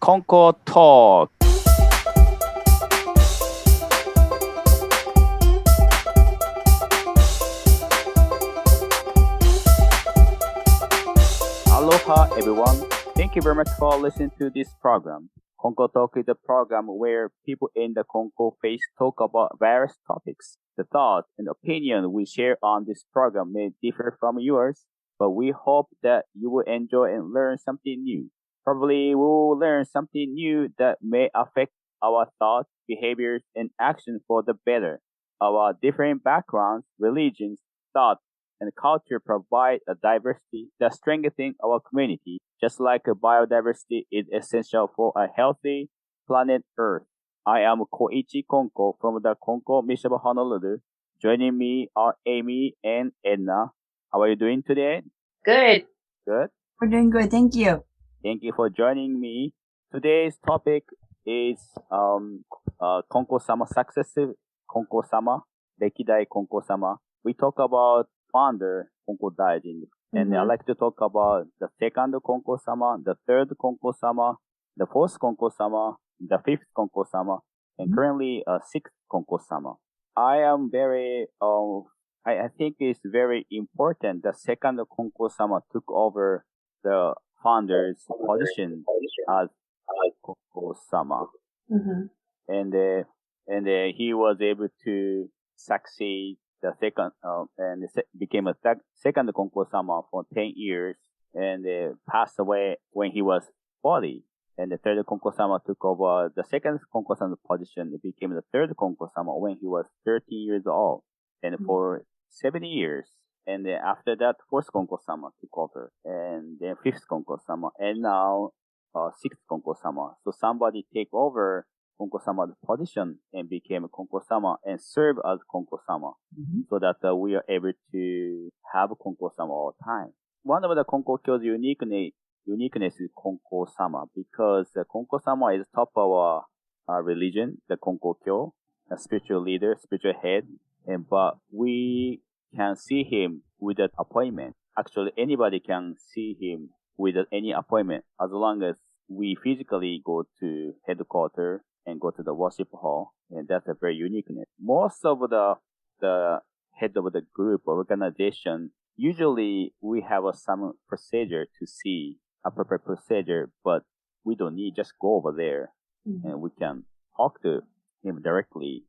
Konko Talk. Aloha everyone. Thank you very much for listening to this program. Konko Talk is a program where people in the Konko faith talk about various topics. The thoughts and opinion we share on this program may differ from yours, but we hope that you will enjoy and learn something new. Probably we will learn something new that may affect our thoughts, behaviors, and actions for the better. Our different backgrounds, religions, thoughts, and culture provide a diversity that strengthens our community, just like biodiversity is essential for a healthy planet Earth. I am Koichi Konko from the Konko Mission of Honolulu. Joining me are Aimee and Edna. How are you doing today? Good. Good. We're doing good, thank you. Thank you for joining me. Today's topic is Konko-sama, Successive Konko-sama, Rekidai Konko-sama. We talk about founder Konko Daijin. And I'd like to talk about the second Konko-sama, the third Konko-sama, the fourth Konko-sama, the fifth Konko-sama, and currently sixth Konko-sama. I am very, I think it's very important the second Konko-sama took over the founder's position as Konko-sama. And he was able to succeed the second, and became a second Konko-sama for 10 years, and passed away when he was 40. And the third Konko-sama took over the second Konko-sama position. It became the third Konko-sama when he was 13 years old, and for 70 years. And then after that, fourth Konko-sama took over, and then fifth Konko-sama, and now sixth Konko-sama. So somebody take over Konko-sama's position and became a Konko-sama and serve as Konko-sama, so that we are able to have Konko-sama all the time. One of the Konkokyo's uniqueness is Konko-sama, because the Konko-sama is top of our religion, the Konkokyo, a spiritual leader, spiritual head, but we can see him without appointment. Actually, anybody can see him without any appointment, as long as we physically go to headquarters and go to the worship hall, and that's a very uniqueness. Most of the head of the group or organization, usually we have some procedure to see, a proper procedure, but we don't need, just go over there and we can talk to him directly.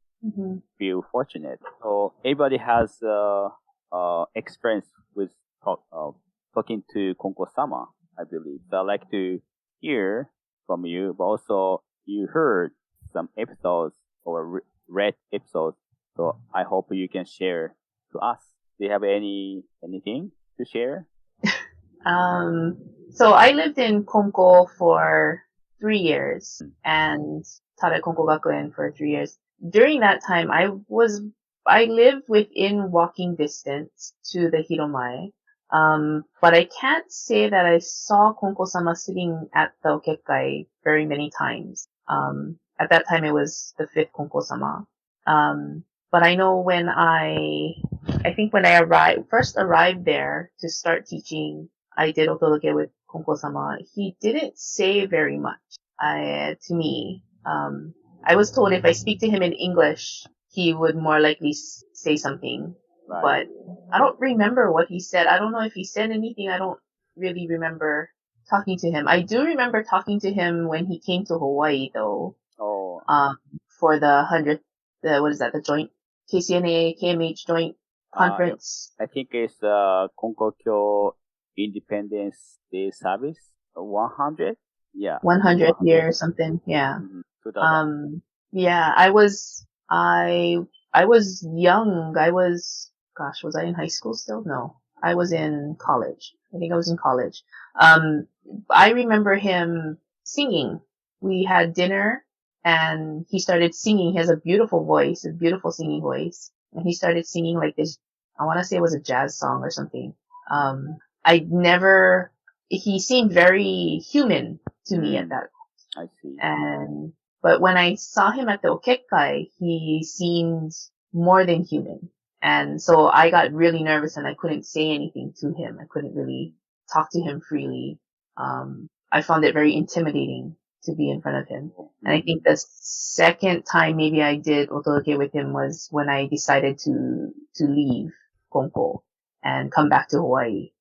Feel fortunate. So everybody has experience with talking to Konko-sama, I believe. So I'd like to hear from you, but also you heard some episodes or read episodes. So I hope you can share to us. Do you have anything to share? So I lived in Konko for 3 years and taught at Konko Gakuen for 3 years. During that time, I lived within walking distance to the Hiromae. But I can't say that I saw Konko-sama sitting at the Okekkai very many times. At that time it was the fifth Konko-sama. But I know when I think when I first arrived there to start teaching, I did otoloke with Konko-sama. He didn't say very much, to me. I was told if I speak to him in English, he would more likely say something. Right. But I don't remember what he said. I don't know if he said anything. I don't really remember talking to him. I do remember talking to him when he came to Hawaii, though. Oh. For the 100th, the joint KCNA, KMH joint conference. I think it's Konkokyo Independence Day service, 100? Yeah. 100th year or something, yeah. Yeah, I was young. Was I in high school still? No, I was in college. I think I was in college. I remember him singing. We had dinner and he started singing. He has a beautiful voice, a beautiful singing voice. And he started singing like this, I want to say it was a jazz song or something. He seemed very human to me at that. I see. But when I saw him at the Okekkai, he seemed more than human. And so I got really nervous and I couldn't say anything to him. I couldn't really talk to him freely. I found it very intimidating to be in front of him. And I think the second time maybe I did otodoke with him was when I decided to leave Konko and come back to Hawaii.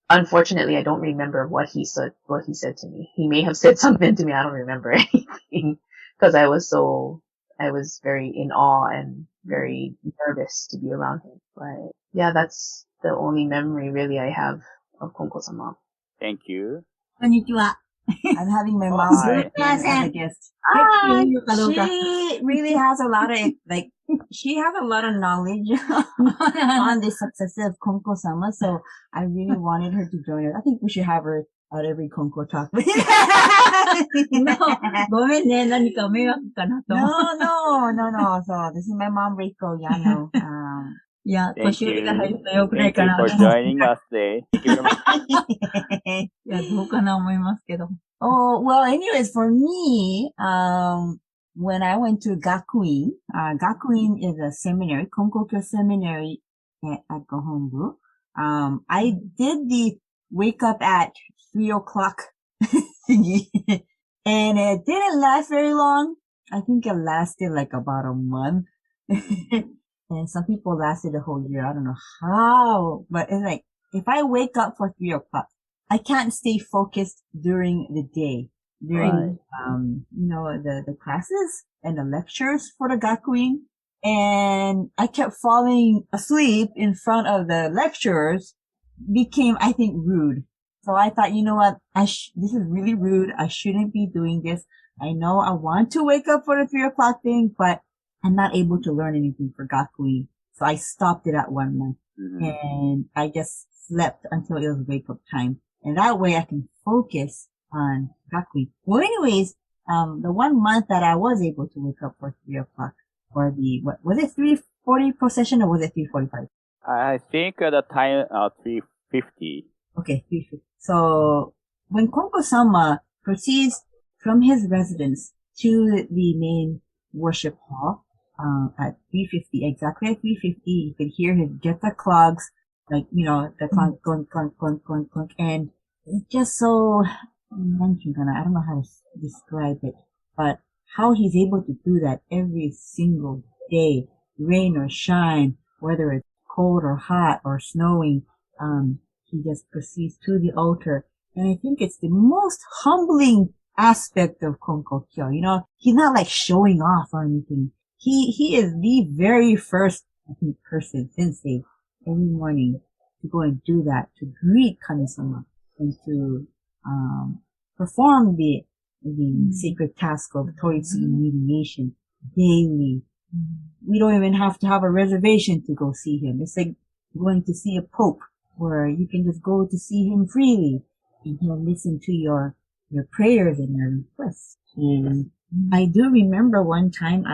Unfortunately, I don't remember what he said to me. He may have said something to me. I don't remember anything because I was very in awe and very nervous to be around him. But yeah, that's the only memory really I have of Konko-sama. Thank you. Konnichiwa. I'm having my mom hi. as a guest. She really has a lot of, she has a lot of knowledge on the successive Konko-sama, so I really wanted her to join us. I think we should have her at every Konko Talk. No, ごめんね、何か迷惑かなと思う。No. So, this is my mom, Reiko, Yano. Thank you. Thank you for joining us today. Thank you very much. いや、どうかな思いますけど。Oh, well, anyways, for me, when I went to Gakuin, Gakuin is a seminary, Konkokyo seminary at Gohonbu. I did the wake up at 3 o'clock thingy, and it didn't last very long. I think it lasted like about a month. And some people lasted a whole year. I don't know how, but it's like, if I wake up for 3 o'clock, I can't stay focused during the day, during, the classes and the lectures for the Gakuin. And I kept falling asleep in front of the lecturers, became, I think, rude. So I thought, you know what? This is really rude. I shouldn't be doing this. I know I want to wake up for the 3 o'clock thing, but I'm not able to learn anything for Gakuin. So I stopped it at 1 month. Mm-hmm. And I just slept until it was wake up time. And that way I can focus on Gakuin. Well, anyways, the 1 month that I was able to wake up for 3 o'clock for the, what was it, 3:40 procession or was it 3:45? I think the time, 3:50. Okay, 3:50. So when Konko-sama proceeds from his residence to the main worship hall, at 3:50, exactly at 3:50, you could hear his geta clogs, the clunk, clunk, clunk, clunk, clunk, clunk, and it's just so, I don't know how to describe it, but how he's able to do that every single day, rain or shine, whether it's cold or hot or snowing, he just proceeds to the altar. And I think it's the most humbling aspect of Konkokyo. He's not like showing off or anything. He is the very first, I think, person, sensei, every morning to go and do that, to greet Kami-sama and to, perform the sacred task of Toritsugi mediation daily. We don't even have to have a reservation to go see him. It's like going to see a pope where you can just go to see him freely and he'll listen to your prayers and your requests. And I do remember one time,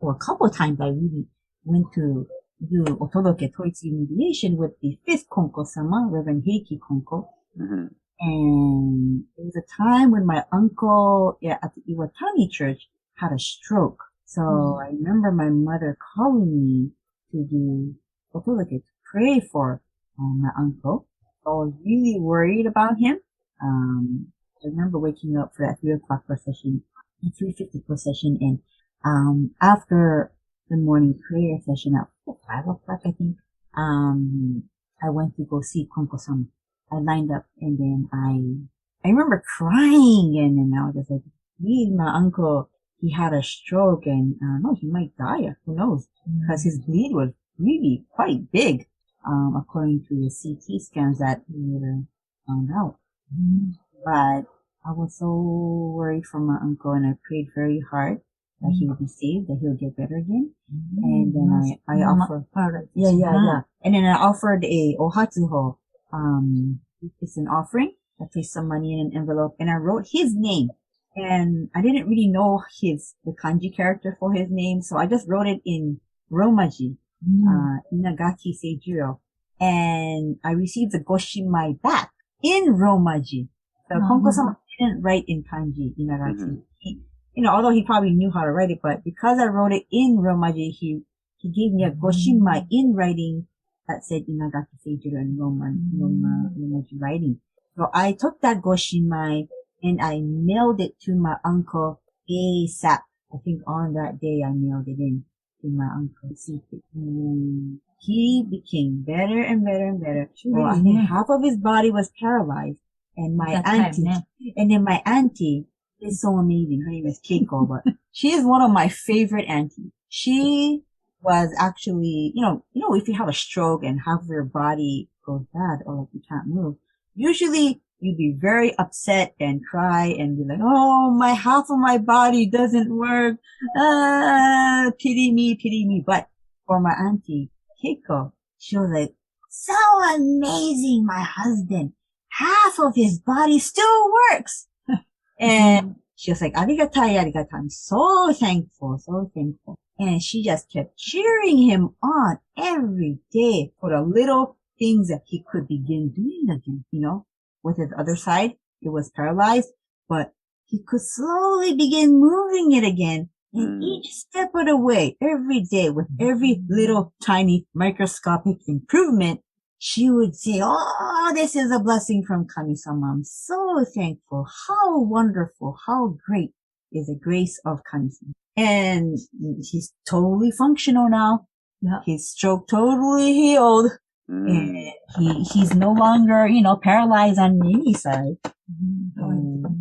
or a couple of times I really went to do otodoke Toritsugi mediation with the fifth Konko-sama, Reverend Heiki Konko. Mm-hmm. And it was a time when my uncle at the Iwatani church had a stroke. So I remember my mother calling me to do otodoke, to pray for my uncle. I was really worried about him. I remember waking up for that 3 o'clock procession, 3:50 procession, and after the morning prayer session at 5 o'clock, I think, I went to go see Konko-sama. I lined up, and then I remember crying, and then I was just like, please, my uncle, he had a stroke, and no, he might die. Who knows? Because his bleed was really quite big, according to the CT scans that we found out. But I was so worried for my uncle, and I prayed very hard that he would be saved, that he'll get better again. And then I offered, and then I offered a ohatsuho. It's an offering. I placed some money in an envelope, and I wrote his name. And I didn't really know the kanji character for his name, so I just wrote it in Romaji, Inagaki Seijiro. And I received the goshimai back in Romaji. So Konko-sama didn't write in kanji, Inagaki. Although he probably knew how to write it, but because I wrote it in Romaji, he gave me a goshimai in writing that said Inagaki Seijiro and Romaji writing. So I took that goshimai and I mailed it to my uncle ASAP. I think on that day I mailed it in to my uncle. And he became better and better and better. Well, I think half of his body was paralyzed. And my auntie is so amazing. Her name is Keiko, but she is one of my favorite aunties. She was actually, if you have a stroke and half of your body goes bad or like you can't move, usually you'd be very upset and cry and be like, oh, my half of my body doesn't work. Pity me. But for my auntie, Keiko, she was like, so amazing, my husband. Half of his body still works. And she was like, arigatai. I'm so thankful. And she just kept cheering him on every day for the little things that he could begin doing again, With his other side, it was paralyzed, but he could slowly begin moving it again. And each step of the way, every day, with every little tiny microscopic improvement, she would say, oh, this is a blessing from Kami-sama. I'm so thankful. How wonderful, how great is the grace of Kami-sama. And he's totally functional now. Yeah. His stroke totally healed. And he's no longer, paralyzed on any side.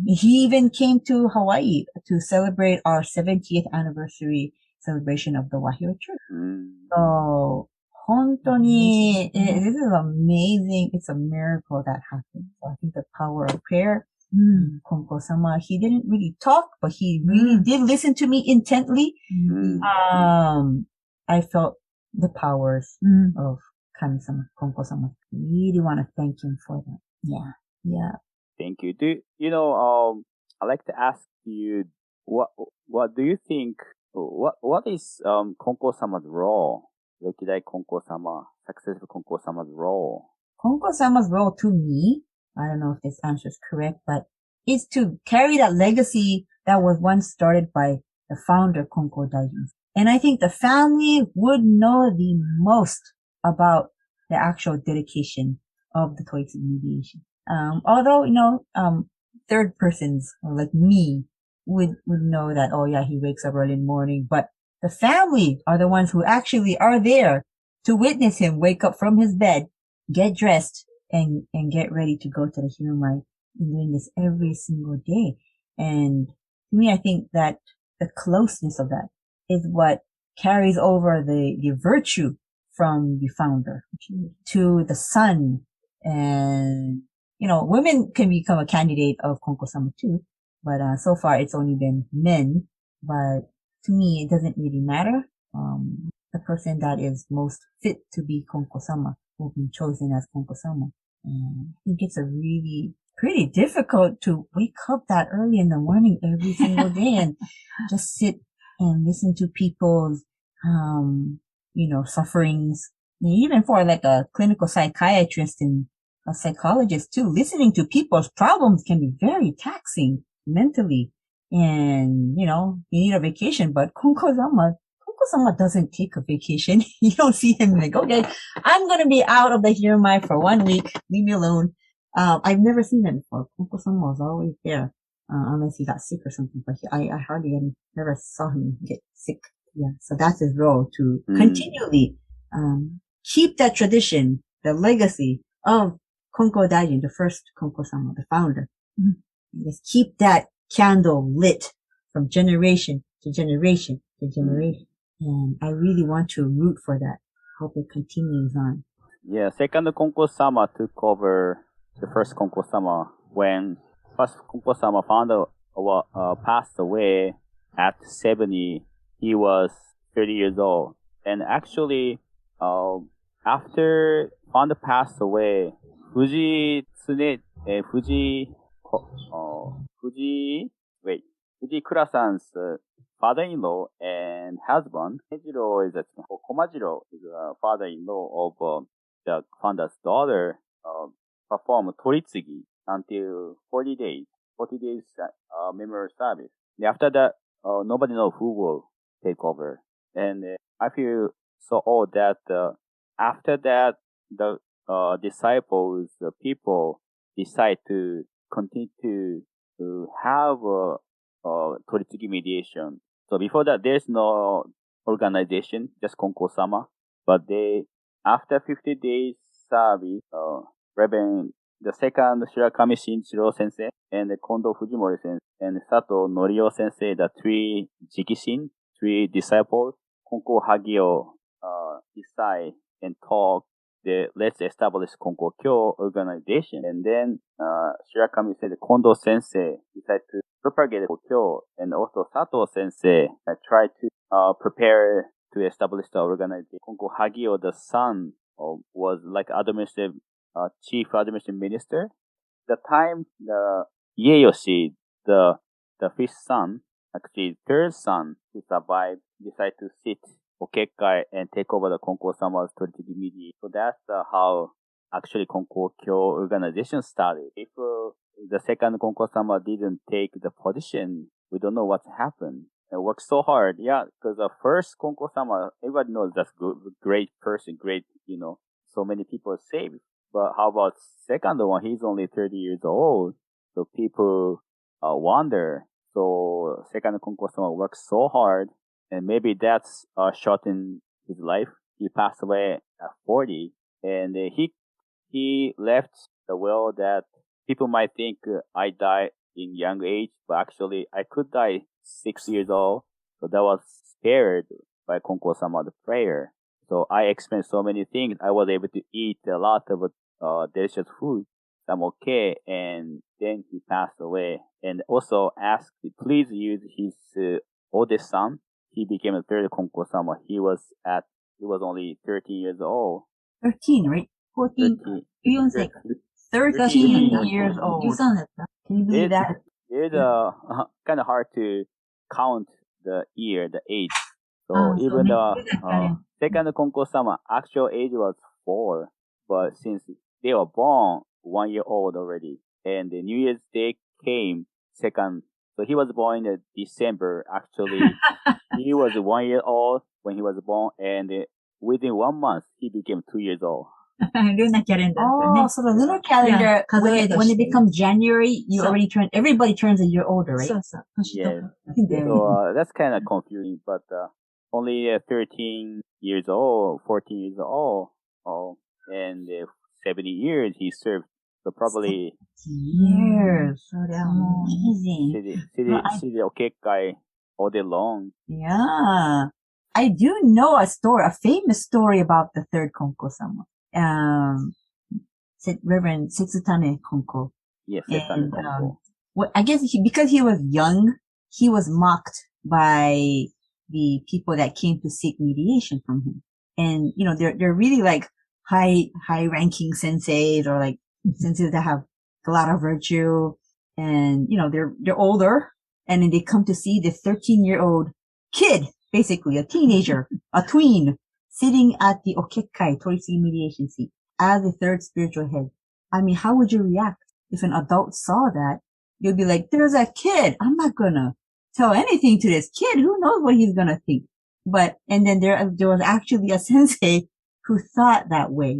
He even came to Hawaii to celebrate our 70th anniversary celebration of the Wahio Church. So, 本当に, this is amazing. It's a miracle that happened. So I think the power of prayer. Konko-sama, he didn't really talk, but he really did listen to me intently. I felt the powers of Kami-sama, Konko-sama. Really want to thank him for that. Yeah. Thank you. I'd like to ask you, what do you think, what is, Konko-sama's role? Rekidai Konko-sama, Successive Konko-sama's role? Konko-sama's role to me, I don't know if this answer is correct, but is to carry that legacy that was once started by the founder, Konko Daijin. And I think the family would know the most about the actual dedication of the Toitsu mediation. Although, third persons, or like me, would know that, oh yeah, he wakes up early in the morning, but the family are the ones who actually are there to witness him wake up from his bed, get dressed, and get ready to go to the Hirumai, and doing this every single day. And to me, I think that the closeness of that is what carries over the virtue from the founder to the son. And, women can become a candidate of Konko-sama too, but so far it's only been men. But to me, it doesn't really matter. The person that is most fit to be Konko-sama will be chosen as Konko-sama. And I think it's pretty difficult to wake up that early in the morning every single day and just sit and listen to people's, sufferings. Even for like a clinical psychiatrist and a psychologist too, listening to people's problems can be very taxing mentally. And, you need a vacation, but Konko-sama doesn't take a vacation. You don't see him like, okay, I'm going to be out of the Hirumai for 1 week. Leave me alone. I've never seen that before. Konko-sama was always there, unless he got sick or something, but I never saw him get sick. Yeah. So that's his role, to continually, keep that tradition, the legacy of Konko Daijin, the first Konko-sama, the founder. Just keep that candle lit from generation to generation to generation. And I really want to root for that. Hope it continues on. Yeah, second Konko-sama took over the first Konko-sama when first Konko-sama founder passed away at 70. He was 30 years old. And actually, after founder passed away, Fuji Kura-san's father-in-law and husband, Komajiro is the father-in-law of the founder's daughter, performed toritsugi until 40 days memorial service. After that, nobody knows who will take over. And I feel so old that after that, the disciples, the people decide to continue to have Toritsuki mediation. So before that, there's no organization, just Konko-sama. But after 50 days service, Reverend, the second Shirakami Shinjiro sensei, and the Kondo Fujimori sensei, and Sato Norio sensei, the three Jikishin, three disciples, Konko Hagio, decide and talk, let's establish Konkokyo organization. And then, Shirakami said Kondo sensei decided to propagate Konkokyo, and also Sato sensei tried to, prepare to establish the organization. Konko Hagio, the son, was like chief administrative minister. The time the Ieyoshi, the fifth son, actually third son who survived, decided to sit Okekkai and take over the Konko-sama's Toritsuki media. So that's how actually Konkokyo organization started. If the second Konko-sama didn't take the position, we don't know what happened. It worked so hard, yeah, because the first Konko-sama, everybody knows that's good, great person, great, so many people saved. But how about second one? He's only 30 years old, so people wonder. So second Konko-sama worked so hard, and maybe that's shortened his life. He passed away at 40, and he left the will that people might think I died in young age, but actually I could die 6 years old. So that was spared by Konko-sama, the prayer. So I experienced so many things. I was able to eat a lot of delicious food. I'm okay. And then he passed away. And also asked, please use his oldest son. He became a third Konko-sama. He was only 13 years old. 13, right? 14, 13 years old. Can you believe that? It's kind of hard to count the age. So even the second Konko-sama actual age was 4, but since they were born 1 year old already, and the New Year's Day came second. So he was born in December. Actually, he was 1 year old when he was born, and within 1 month he became 2 years old. Lunar calendar. Oh, so the lunar calendar, when it becomes January, everybody turns a year older, right? Yeah. So that's kind of confusing, but only 13 years old, 14 years old, and 70 years he served. So probably years. So that's amazing. City Okekkai all day long. Yeah. I do know a famous story about the third Konko-sama. Reverend Setsutane Konko. Yes, Setsutane Konko. I guess because he was young, he was mocked by the people that came to seek mediation from him. And, they're really like high-ranking senseis, or like senseis that have a lot of virtue. And, they're older. And then they come to see this 13-year-old kid, basically a teenager, a tween, sitting at the Okekkai Toritsuki mediation seat as the third spiritual head. I mean, how would you react if an adult saw that? You'd be like, there's a kid. I'm not gonna tell anything to this kid. Who knows what he's gonna think? And then there was actually a sensei who thought that way,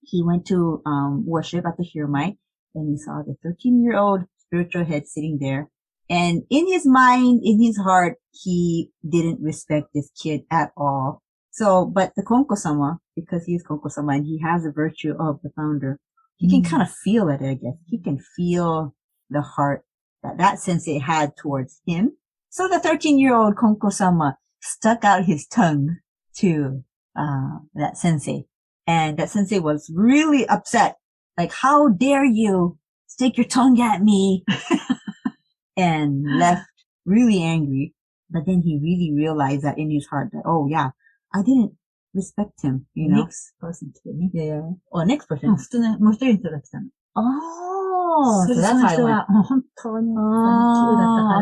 He went to, worship at the Hiromai, and he saw the 13-year-old spiritual head sitting there. And in his mind, in his heart, he didn't respect this kid at all. So, but the Konko-sama, because he is Konko-sama and he has the virtue of the founder, he can kind of feel it, I guess. He can feel the heart that sensei had towards him. So the 13-year-old Konko-sama stuck out his tongue to that sensei. And that sensei was really upset. Like, how dare you stick your tongue at me? And left really angry. But then he really realized that in his heart that, oh yeah, I didn't respect him, Next person to me. Yeah. Oh, next person. Oh, so that's how I went.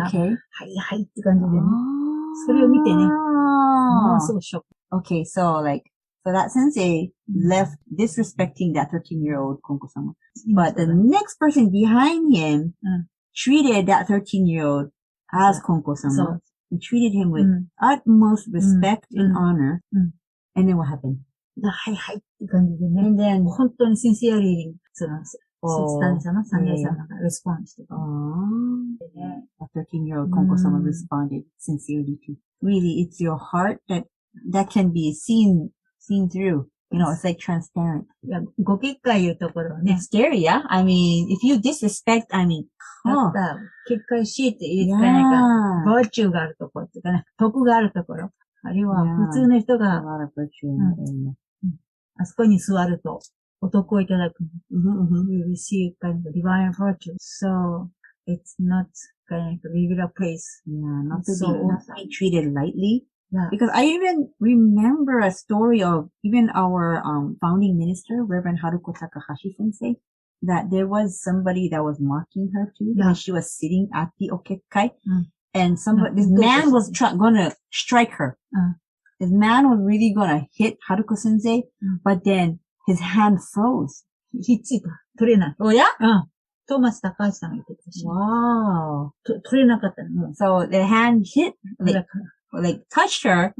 Okay. Okay, so that sensei left disrespecting that 13-year-old Konko-sama. But the next person behind him treated that 13-year-old as Konko-sama. He treated him with utmost respect and honor. And then what happened? And then 旦那様、3代様がレスポンスしてた。A 13-year-old Konko-sama responded sincerely to. Really, it's your heart that can be seen through. You know, it's like transparent. いや、ご結界いうところはね。It's scary, yeah? I mean, if you disrespect, I mean, だった、結界しって言いつかないか、バーチューがあるところとかね、徳があるところ。あるいは、普通の人が、あそこに座ると、お得をいただく。We receive kind of divine virtue. So, it's not kind of a regular place. Yeah, not to be treated lightly. Yeah. Because I even remember a story of even our founding minister, Reverend Haruko Takahashi Sensei, that there was somebody that was mocking her too when she was sitting at the okekkai, and this man was gonna strike her. This man was really gonna hit Haruko Sensei, but then his hand froze. ひっついた。取れない。Oh yeah? トーマス高橋さんが言ってたし。Wow. 取れなかったの。So the hand hit, like touched her,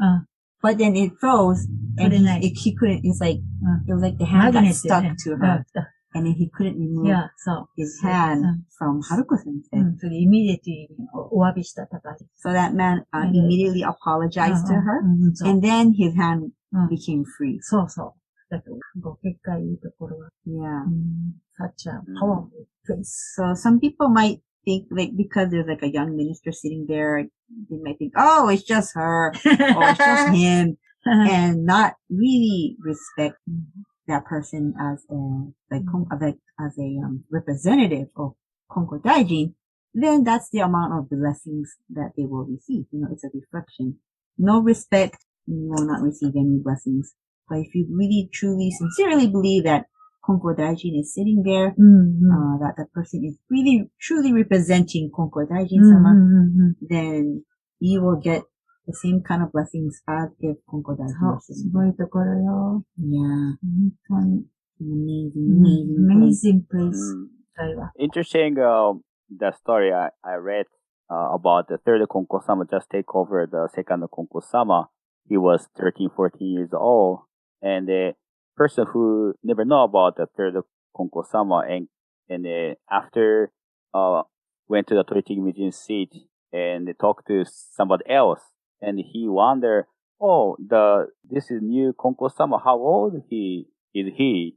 but then it froze, and he couldn't, it was like the hand got stuck to her, and then he couldn't remove his hand from Haruko Sensei. So immediately お詫びした高橋。So that man immediately apologized to her, and then his hand became free. そうそう。だけど、ご結界いうところは。Yeah. Such a powerful place. So some people might think, like, because there's like a young minister sitting there, they might think, oh, it's just her, or it's just him, and not really respect that person as a representative of Konko Daijin. Then that's the amount of blessings that they will receive. You know, it's a reflection. No respect, you will not receive any blessings. But if you really, truly, sincerely believe that Konko Daijin is sitting there, that the person is really, truly representing Konko Daijin-sama, then you will get the same kind of blessings as if Konko Daijin was sitting there. すごいところよ。Yeah. 本当に。Amazing place. Interesting, the story I read about the third Konko-sama just take over the second Konko-sama. He was 13, 14 years old. And the person who never know about the third Konko-sama and after went to the Toichi Museum seat and talked to somebody else, and he wondered, this is new Konko-sama, how old is he?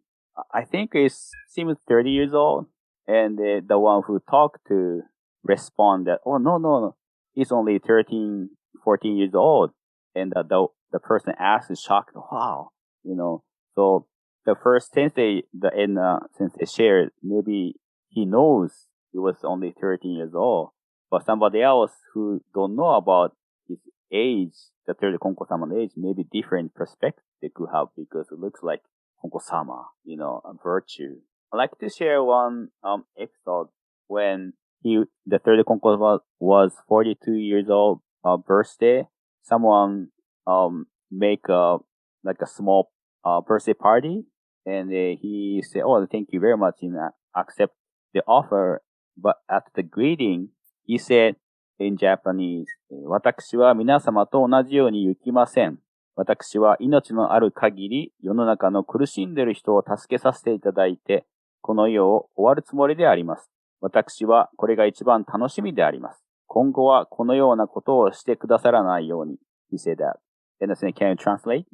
I think it seems 30 years old. And the one who talked to respond that, no, he's only 13, 14 years old. And the person asked, shocked, wow, you know. So the first sensei, the Edna sensei shared, maybe he knows he was only 13 years old. But somebody else who don't know about his age, the third Konko-sama age, maybe different perspective they could have because it looks like Konko-sama, you know, a virtue. I'd like to share one episode when the third Konko was 42 years old birthday. Someone make a small birthday party, and he said, thank you very much, and accept the offer. But at the greeting, he said in Japanese, 私は皆様と同じように行きません。私は命のある限り世の中の苦しんでいる人を助けさせていただいて、この世を終わるつもりであります。私はこれが一番楽しみであります。今後はこのようなことをしてくださらないように。He said that. And can you translate?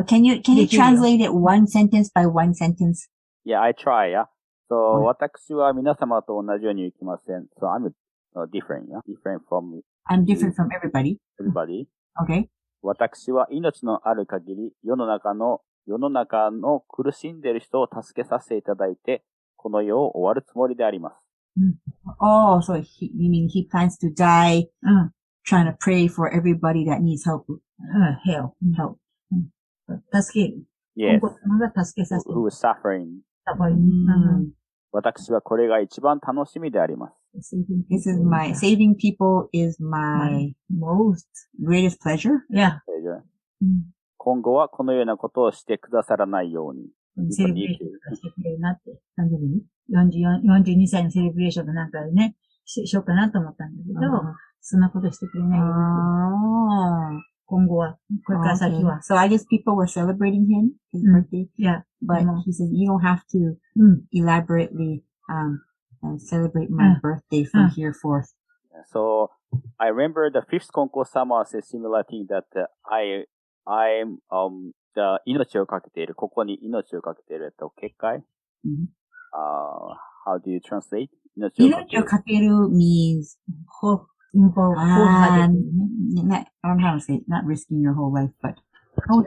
Can you translate it one sentence by one sentence? Yeah, I try, yeah. So, 私は皆様と同じように行きません。So, I'm different, yeah? I'm different from everybody. Everybody. Okay. 私は命のある限り世の中の苦しんでいる人を助けさせていただいて、この世を終わるつもりであります。Oh, so you mean he plans to die, trying to pray for everybody that needs help. Help. 助ける。Yes. 今後が助けさせて。Who is suffering. 私はこれが一番楽しみであります。Saving people is my most greatest pleasure. Yeah. Pleasure. 今後はこのようなことをしてくださらないように。セレブレーションしてくれるなって。42歳のセレブレーションのなんかでね、しようかなと思ったんだけど、そんなことしてくれないように。今後は、これから先は。So I guess people were celebrating his birthday. Yeah. But he says you don't have to elaborately celebrate my birthday from here forth. So I remember the fifth Konko-sama says similar thing that I'm the 命をかけている。ここに命をかけている。結界 how do you translate? 命をかける means I don't know how to say it, not risking your whole life, but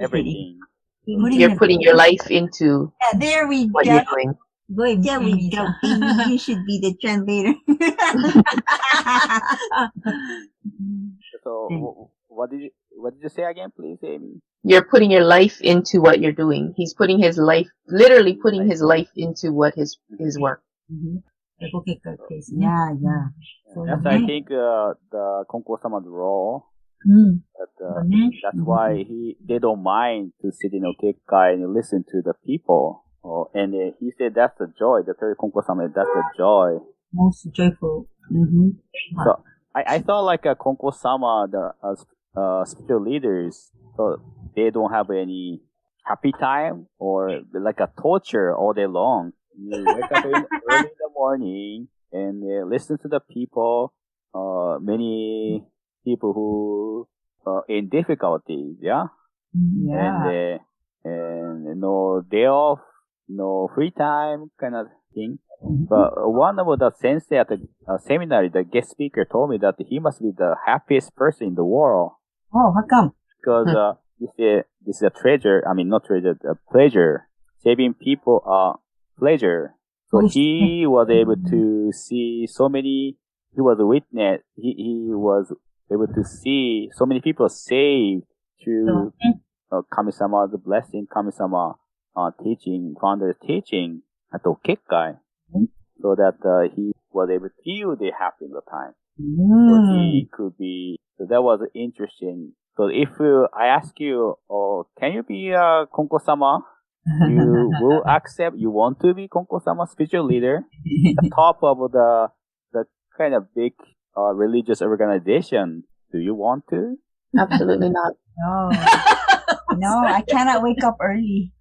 everything. You're putting your life into there we what go. you're doing. There we go. You should be the translator. So what did you say again, please, Aimee? You're putting your life into what you're doing. He's putting his life, literally putting his life into what his work. Yeah. That's I think the Konko-sama's role. That's why they don't mind to sit in Okekkai and listen to the people. And he said that's the joy. The third Konko-sama, that's the joy. Most joyful. So I thought like a Konko-sama, the spiritual leaders, so they don't have any happy time or like a torture all day long. You wake up early in the morning and listen to the people. Many people who in difficulties, yeah. And no day off, no free time, kind of thing. But one of the sensei at the seminar, the guest speaker, told me that he must be the happiest person in the world. Oh, how come? Because this is a treasure. I mean, not treasure, a pleasure. Saving people pleasure. So he was able to see so many. He was a witness. He was able to see so many people saved through Kami-sama's blessing, Kami-sama teaching, founder's teaching at Okekkai, so that he was able to feel the happy in the time. So he could be. So that was interesting. So if I ask you, can you be a Konko-sama? You will accept. You want to be Konko-sama spiritual leader, the top of the kind of big religious organization. Do you want to? Absolutely not. No. No, I cannot wake up early.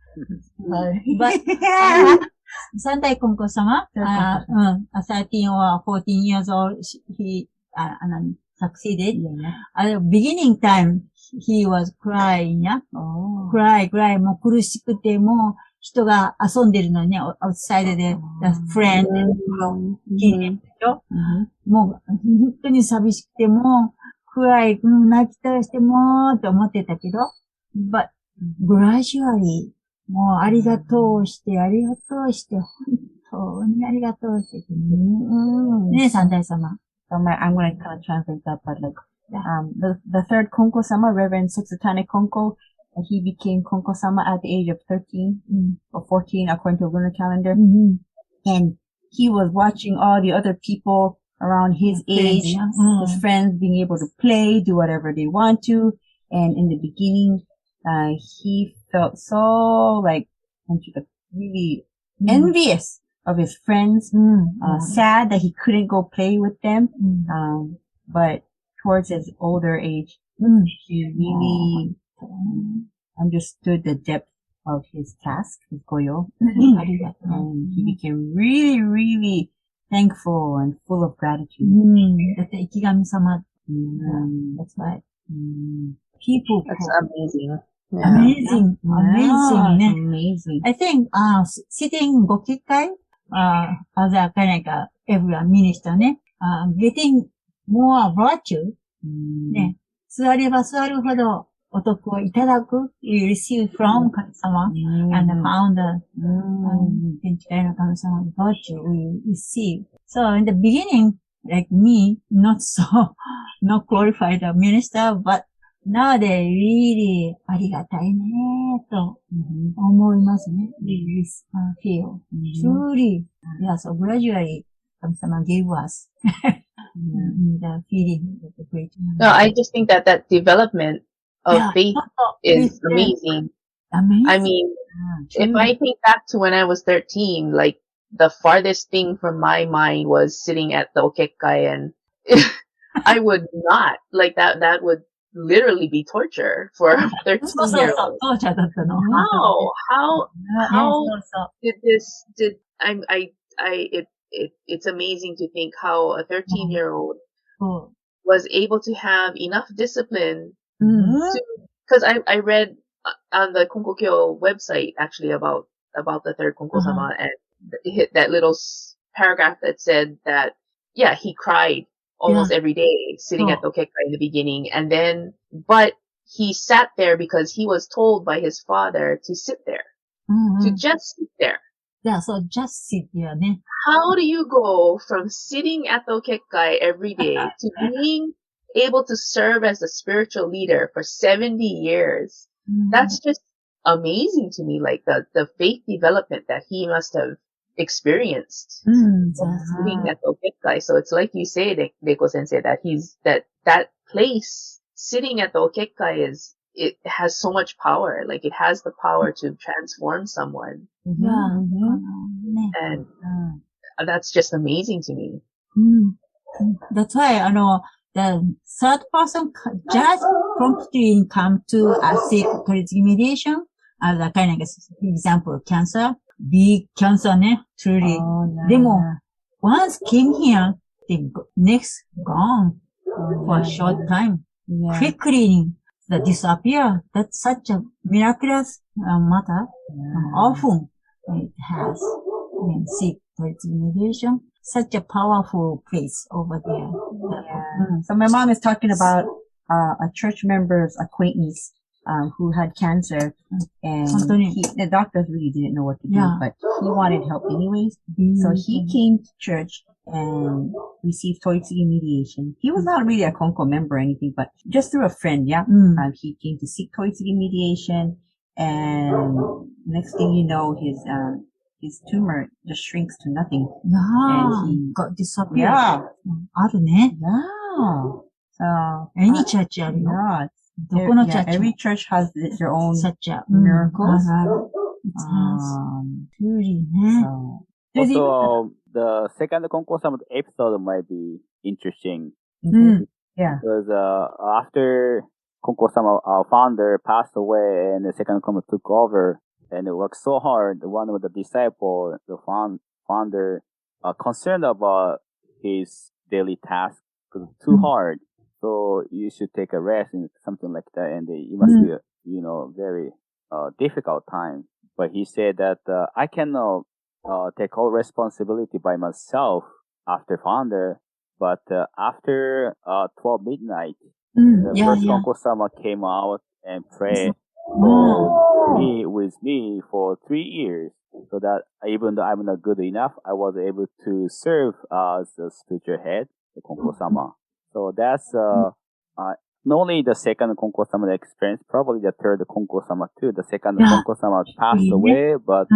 But Sandai Konko-sama, 13 or 14 years old, he succeeded. At the beginning time, he was crying, yeah? Cry. もう苦しくて、もう人が遊んでるのにね、outside で、friend 聞いてるでしょ？もう本当に寂しくて、もうcry、泣きたりしてもって思ってたけど、but gradually もうありがとうして、本当にありがとうしてね、三代様。So I'm going to kind of translate that, but like, the third Konko-sama, Reverend Setsutane Konko, he became Konko-sama at the age of 13 or 14 according to the lunar calendar. And he was watching all the other people around his age, his friends being able to play, do whatever they want to. And in the beginning, he felt so like, really envious of his friends, sad that he couldn't go play with them. But towards his older age, he really understood the depth of his task, his goyo. And he became really, really thankful and full of gratitude. That's the Ikigami sama. That's right. People. That's amazing. Amazing. Amazing. I think, sitting Gokikkai, as a kind of every minister, getting more virtue, ね、座れば座るほどお得をいただく、you receive from 神様 and the founder, 天地界の神様の virtue we receive. So in the beginning, like me, not qualified a minister, but now they really ありがたいねと思いますね。Really feel. Truly. Yeah, so gradually, 神様 gave us the feeling of the great. No, I just think that development of faith is amazing. I mean, if I think back to when I was 13, like the farthest thing from my mind was sitting at the Okekkai, and I would not like that. That would literally be torture for a 13-year-old. How did it's amazing to think how a 13-year-old Oh. was able to have enough discipline Mm-hmm. because I read on the Konkokyo website actually about the third Konko-sama and hit that little paragraph that said that he cried almost every day sitting at the okekkai in the beginning, and then but he sat there because he was told by his father to sit there, to just sit there. Yeah, so just sit there ね。 How do you go from sitting at the okekkai every day to being able to serve as a spiritual leader for 70 years? That's just amazing to me, like the faith development that he must have experienced sitting at the okekkai. So it's like you say, Reiko Sensei, that that place sitting at the okekkai it has so much power. Like it has the power to transform someone. And that's just amazing to me. That's why, the third person just promptly come to seek toritsugi mediation as a kind of example, cancer, big cancer ね, truly. でも、once came here, the next gone for a short time. Quickly disappear. That's such a miraculous matter. Often it has seek toritsugi mediation. Such a powerful place over there. So my mom is talking about a church member's acquaintance who had cancer, and the doctors really didn't know what to do, but he wanted help anyways. So he came to church and received toritsugi mediation. He was not really a Konko member or anything, but just through a friend, he came to seek toritsugi mediation, and next thing you know, his tumor just shrinks to nothing. And he got disappeared. 아るね. So any church あるよ. Every church has their own such a miracles. Truly ね. Also, the second Konko-sama episode might be interesting. Yeah. Because after Konko-sama, our founder, passed away and the second Konko took over and worked so hard, one of the disciples, the founder, concerned about his daily task because it's too hard. So you should take a rest and something like that. And it must be a, very difficult time. But he said that I cannot take all responsibility by myself after founder. But after 12 midnight, the first Konko-sama came out and prayed with me for 3 years. So that even though I'm not good enough, I was able to serve as a spiritual head, the Konko-sama. So that's not only the second Konko-sama experience, probably the third Konko-sama too. The second Konko-sama passed away, but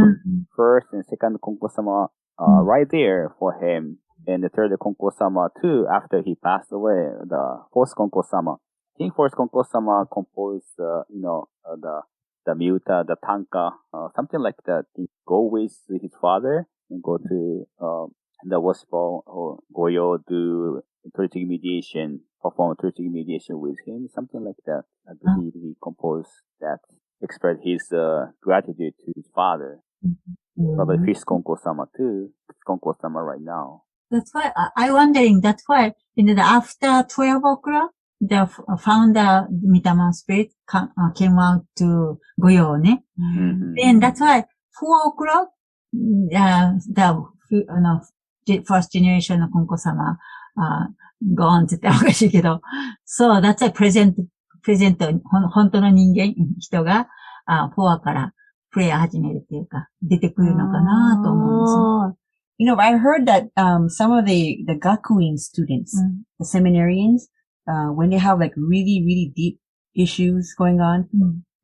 first and second Konko-sama right there for him. And the third Konko-sama too, after he passed away, the fourth Konko-sama. I think fourth Konko-sama composed, the Miuta, the Tanka, something like that. He go with his father and go to the worship or Goyo, do toritsugi mediation, perform toritsugi mediation with him, something like that. I believe he composed that, expressed his gratitude to his father. Probably fifth Konko-sama too. Konko-sama right now. That's why I wondering. That's why after 12 o'clock, the founder Mitama Spirit came out to Goyo ね. Then that's why 4 o'clock, the first generation のKonko-sama gone って言ったらおかしいけど、そう、that's a present 本当の人間、人が、4からプレイ始めるっていうか、出てくるのかなと思うんですよ。I heard that some of the Gakuin students, the seminarians, when they have like really, really deep issues going on,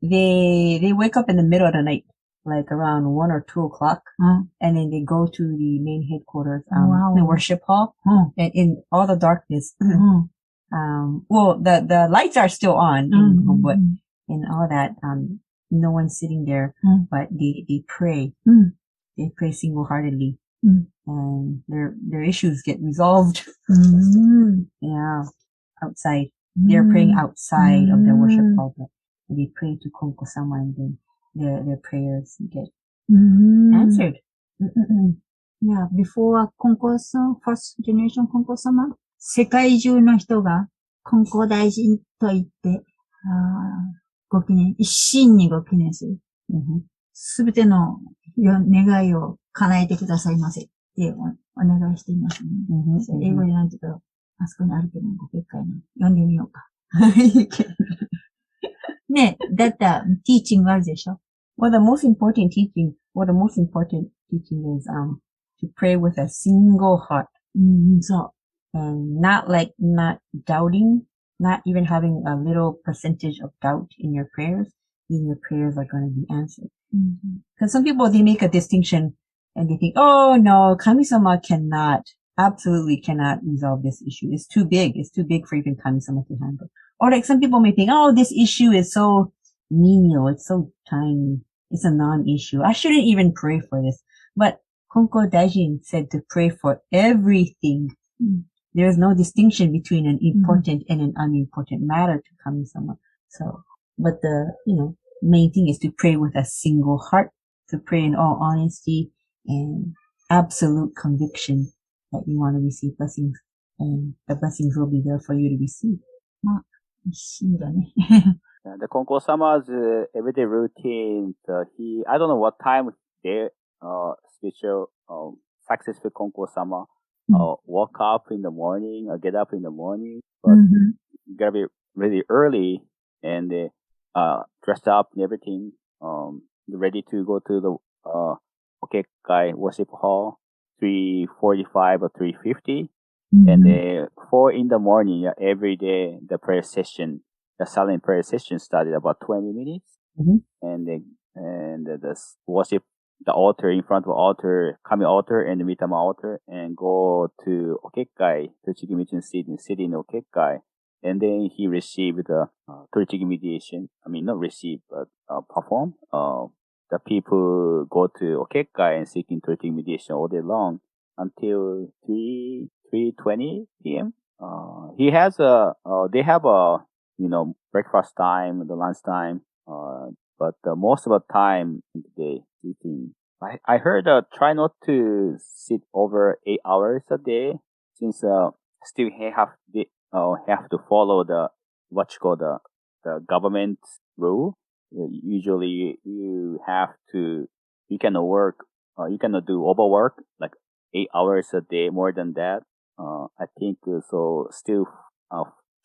they wake up in the middle of the night, like around 1 or 2 o'clock, and then they go to the main headquarters, the worship hall, and in all the darkness. Well, the lights are still on, but in all that, no one's sitting there, but they pray. They pray single-heartedly. And their issues get resolved. Yeah. Outside. They're praying outside of their worship hall. And they pray to Konko-sama and then their prayers get answered. Yeah, before 金光さん、first generation 金光様、世界中の人が金光大臣と言って、ご記念、一心にご記念する。すべての願いを叶えてくださいませってお願いしていますね。英語でなんていうか、あそこにあるけど、ご結界の読んでみようか。ね、だったら、ティーチングあるでしょ。Well, the most important teaching is, to pray with a single heart. そう。 And not doubting, not even having a little percentage of doubt in your prayers, then your prayers are going to be answered. Because some people, they make a distinction and they think, oh no, Kami-sama absolutely cannot resolve this issue. It's too big. It's too big for even Kami-sama to handle. Or like some people may think, oh, this issue is so menial. It's so tiny. It's a non-issue. I shouldn't even pray for this. But Konko Daijin said to pray for everything. There is no distinction between an important and an unimportant matter to Kami-sama. So, but the, main thing is to pray with a single heart, to pray in all honesty and absolute conviction that you want to receive blessings, and the blessings will be there for you to receive. まあ、一心だね。The Konko-sama's everyday routine, I don't know what time their spiritual, successful Konko-sama woke up in the morning, or get up in the morning, but you gotta be really early and dressed up and everything, ready to go to the Okekai worship hall, 3:45 or 3:50, and 4 in the morning, every day the silent prayer session started about 20 minutes, and the worship the altar, in front of the altar, Kami altar and the Mitama altar, and go to Okekai, Tochigi Michin city in Okekai. And then he received the Tochigi mediation. I mean, not receive, but perform. The people go to Okekai and seeking Tochigi mediation all day long until 3:20 p.m. They have breakfast time, the lunch time, but most of the time they eating. I heard try not to sit over 8 hours a day, since still have to follow the government rule. Usually you cannot do overwork like 8 hours a day, more than that. I think so. Still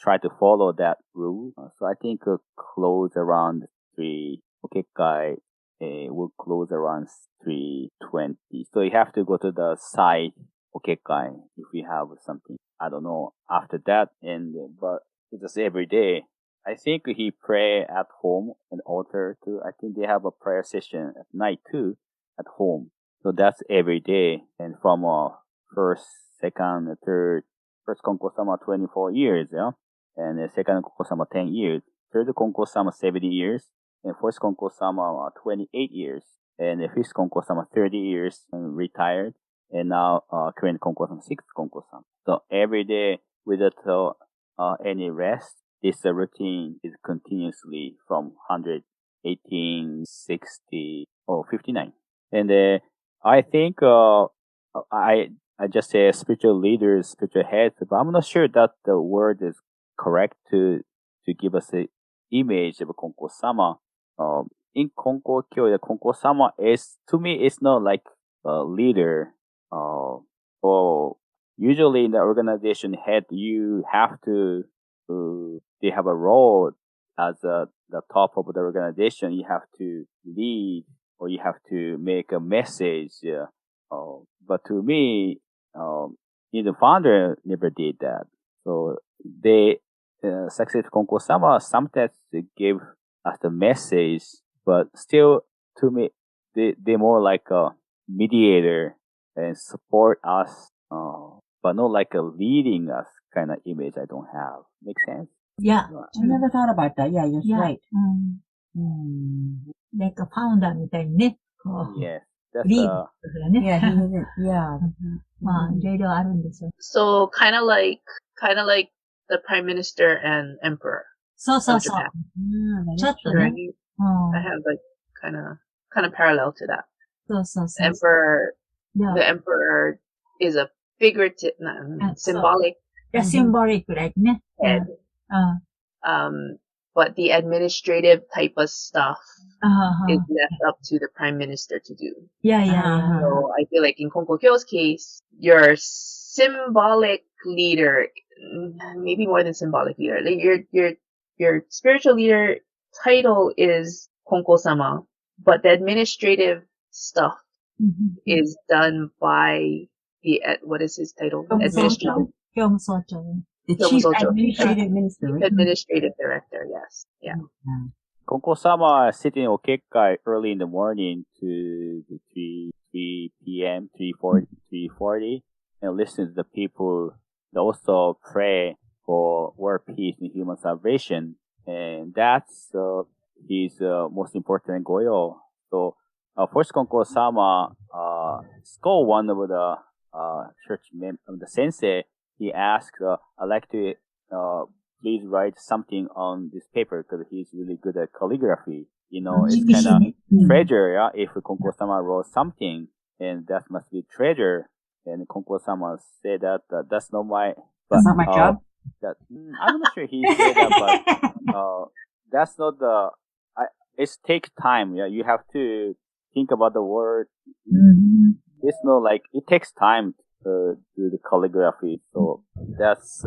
try to follow that rule. So I think close around 3. Okekai will close around 3:20. So you have to go to the side Okekai if you have something. I don't know after that, but it's just every day. I think he pray at home and altar too. I think they have a prayer session at night too at home. So that's every day. And from first, second, third, first Konko-sama 24 years, and the second Konko-sama 10 years, third Konko-sama 70 years, and fourth Konko-sama 28 years, and the fifth Konko-sama 30 years and retired, and now current Konko-sama 6th Konko-sama. So every day without any rest, this routine is continuously from 118, 60, or 59. And I think I just say spiritual leaders, spiritual heads, but I'm not sure that the word is correct to give us an image of Konko-sama. In Konkokyo, the Konko-sama to me, it's not like a leader. Or usually in the organization head, you have to, they have a role as the top of the organization. You have to lead, or you have to make a message. But to me, the founder never did that. So Successive Konko-sama sometimes give us the message, but still, to me, they're more like a mediator and support us, but not like a leading us kind of image. I don't have. Make sense? Yeah. I never thought about that. Yeah, you're right. Like a founder みたいにね。Yes. That's リードだよね。Yeah, he isn't. Yeah. まあ、いろいろあるんですよ。 So kind of like the prime minister and emperor. そうそうそう。 That is ちょっと true. ね。 I have like kind of parallel to that. そうそうそう。 Emperor Yeah. The emperor is a figurative, symbolic Yeah, symbolic, right? Ne? head. But the administrative type of stuff is left up to the prime minister to do. Yeah. So I feel like in Konkokyo's case, your symbolic leader, maybe more than symbolic leader, like your spiritual leader title is Konko-sama, but the administrative stuff is done by what is his title? Administrative. The chief administrative minister, right? Administrative director, yes. Yeah. Konko-sama sitting in Okekai early in the morning to 3 p.m., 3:40, and listen to the people. They also pray for world peace and human salvation. And that's his most important goal. So, first Konko-sama scold one of the church the sensei. He asked, I'd like to please write something on this paper because he's really good at calligraphy. You know, it's kind of treasure, yeah, if Konko-sama wrote something, and that must be treasure. And Konko-sama said that that's not my... That's not my job? I'm not sure he said that, but that's not the... It takes time, yeah. You have to think about the word. It's not like... It takes time to do the calligraphy. So that's...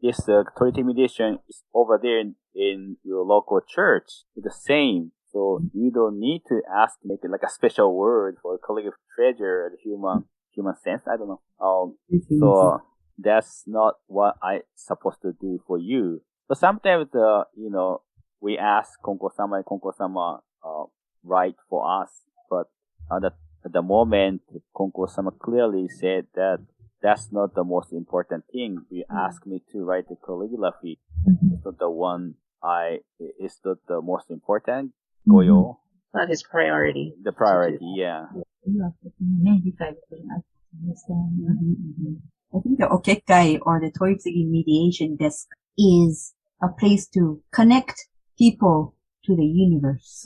this Torite meditation is over there in your local church. It's the same. So you don't need to make it like a special word for calligraphy treasure, the human sense. I don't know. So that's not what I supposed to do for you. So sometimes, we ask Konko-sama and Konko-sama write for us, but at the moment, Konko-sama clearly said that that's not the most important thing. You ask me to write the calligraphy. It's not the one it's not the most important goal. Not his priority. The priority, yeah. I think the Okekai or the Toitsugi mediation desk is a place to connect people to the universe.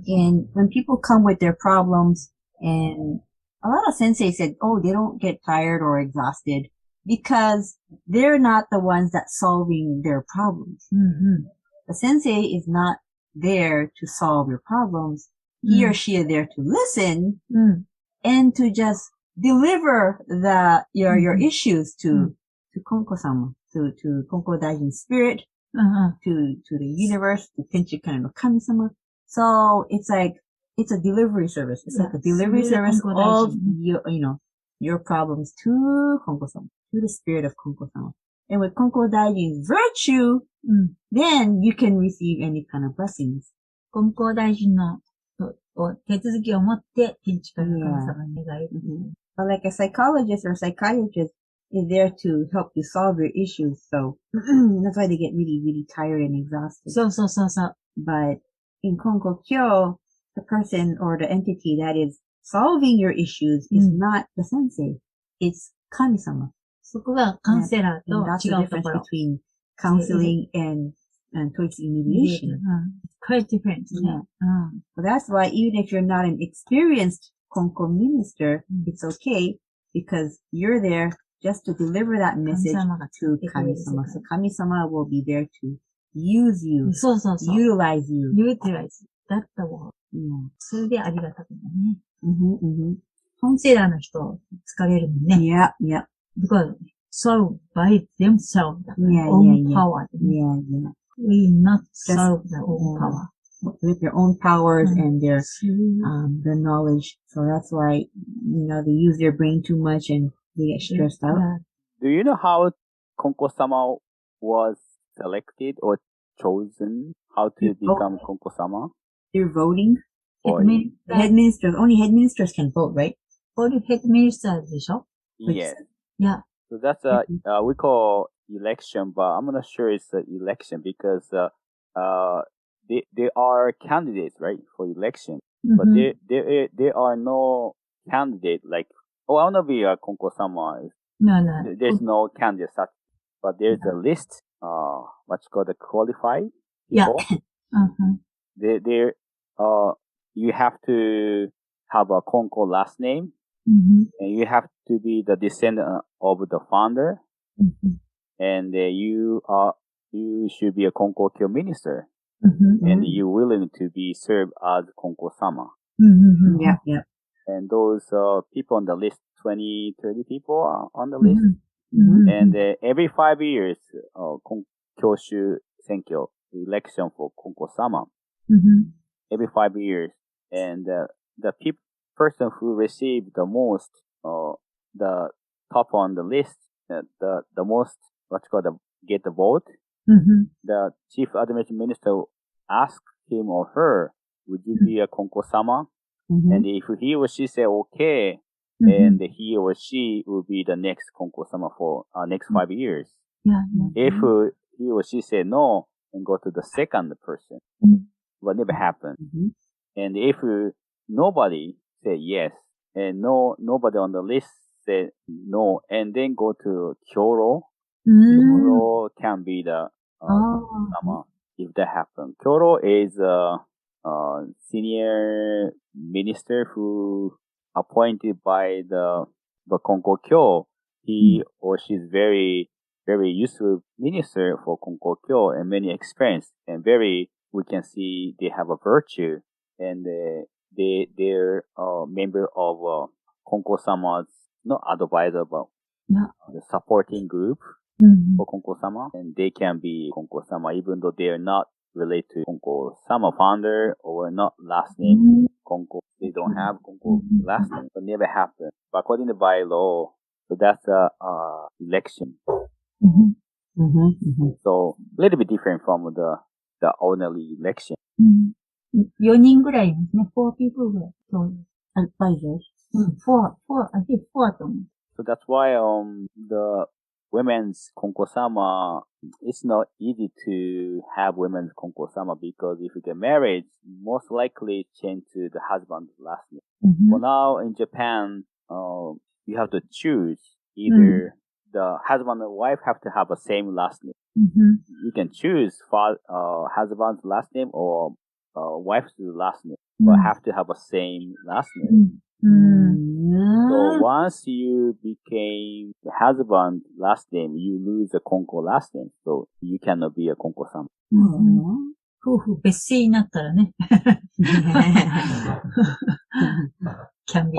And when people come with their problems, and a lot of sensei said, they don't get tired or exhausted because they're not the ones that's solving their problems. The sensei is not there to solve your problems. He or she is there to listen and to just deliver your issues to Konko-sama, to Konko Daijin spirit, to the universe, to Tenchikan no Kami-sama. So it's like, it's a delivery service. It's like a delivery service of your problems to Konko-sama, to the spirit of Konko-sama. And with Konko Daijin's virtue, then you can receive any kind of blessings. 金光大臣の手続きを持って天地から神様に願い。But like a psychologist or psychiatrist is there to help you solve your issues. So that's why they get really, really tired and exhausted. So. But in Konkokyo, the person or the entity that is solving your issues is not the sensei. It's Kami-sama. そこがカウンセラーと And that's 違 the うと difference ころ。 between counseling and Toitsugi mediation. Quite different. Yeah. So that's why even if you're not an experienced Konko minister, it's okay because you're there just to deliver that message to Kami-sama. So Kami-sama will be there to use you, utilize you. Utilize. That's the word. Yeah. それでありがたくないね。カウンセラーの人疲れるもんね。Yeah. Because solve by themselves. Yeah, own power. Yeah. We not solve the own power. With their own powers and their knowledge. So that's why, they use their brain too much and they get stressed out. Yeah. Do you know how Konko-sama was selected or chosen? How to become Konko-sama? They're voting. Only head ministers can vote, right? Only head ministers でしょ? Yes. Yeah. So that's we call election, but I'm not sure it's an election because they are candidates, right, for election. But there are no candidate like I want to be a Konko-sama. No. There's no candidate, but there's a list. What's called the qualified Yeah. people. You have to have a Konko last name, and you have to be the descendant of the founder, and you should be a Konkokyo minister, and you're willing to be served as Konko-sama. Yeah. And those people on the list, 20, 30 people are on the list. And every 5 years, Konkōkyō Senkyo, election for Konko-sama. Every 5 years. And the person who received the most, the top on the list, the most, get the vote, the chief administrative minister asked him or her, would you be a Konko-sama? And if he or she say okay, and he or she will be the next Konko-sama for next 5 years. If he or she say no and go to the second person, what never happened. And if nobody say yes, and nobody on the list say no, and then go to Kyoro, Kyoro can be the Konko-sama if that happens. Kyoro is senior minister who appointed by the Konkokyo. He or she is very, very useful minister for Konkokyo and many experience, and we can see they have a virtue, and they're member of Konko-sama's, not advisor, but the supporting group for Konko-sama, and they can be Konko-sama even though they are not related to Konko-sama founder or not last name Konko. They don't have Konko last name, but never happened. But according to bylaw, so that's a election. So a little bit different from the ordinary election. 4人ぐらいですね。4 people ぐらい。そうです。advisors. I think 4と思う。So that's why the women's Konko-sama, it's not easy to have women's Konko-sama because if you get married, most likely change to the husband's last name. For now in Japan, you have to choose either the husband and wife have to have the same last name. You can choose husband's last name or wife's last name, but have to have the same last name. So once you became the husband last name, you lose the Konko last name. So you cannot be a Konko-sama. 夫婦別姓になったらね。can be.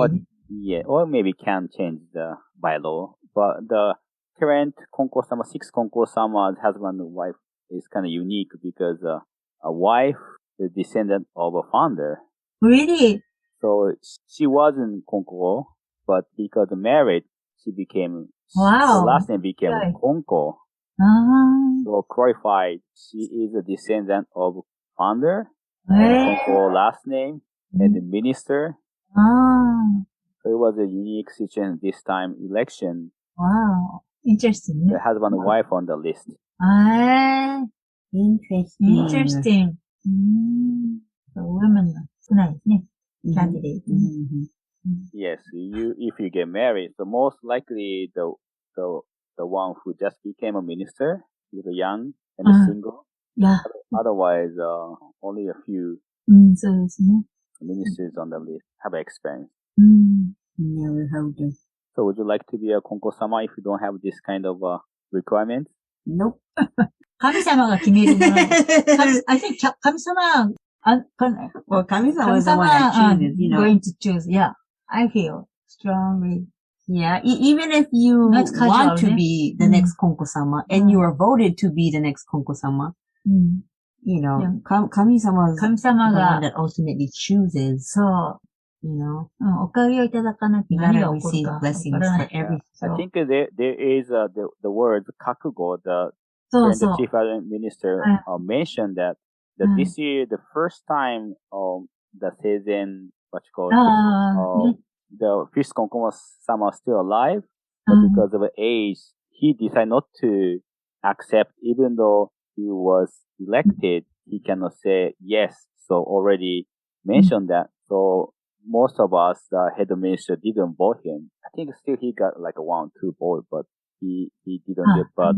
Yeah, or maybe can change the bylaw. But the current Konko-sama, 6 Konko-sama's husband and wife is kind of unique because a wife is descendant of a founder. Really? So she wasn't Konko, but because of marriage, she became, wow. Her last name became Konko. So clarified, she is a descendant of founder, and Konko last name, and the minister. So it was a unique situation this time election. Wow. Interesting. The husband and wife on the list. Interesting. So women 少ないですね。candidate. Yes, if you get married, so most likely the one who just became a minister is young and single. Yeah. Otherwise, only a few そうですね。ministers on the list have experience. Never heard of. So would you like to be a Konko-sama if you don't have this kind of requirements? Nope. 神様が決めるもの。I think 神様 Well, Kami-sama is the one that chooses, you know. Going to choose, yeah. I feel strongly. Yeah, even if you want to be the next Konko-sama and you are voted to be the next Konko-sama, you know, Kami-sama is the one that ultimately chooses. So, you know, おかげをいただかなきゃ何が起こるかわからない。I think there is the word kakugo, the chief minister mentioned that this year, the first time the Seizen, the fifth Konko-sama was still alive, but because of age, he decided not to accept, even though he was elected, he cannot say yes. So already mentioned that. So most of us, the head minister, didn't vote him. I think still he got like 1-2 votes, but he didn't get. But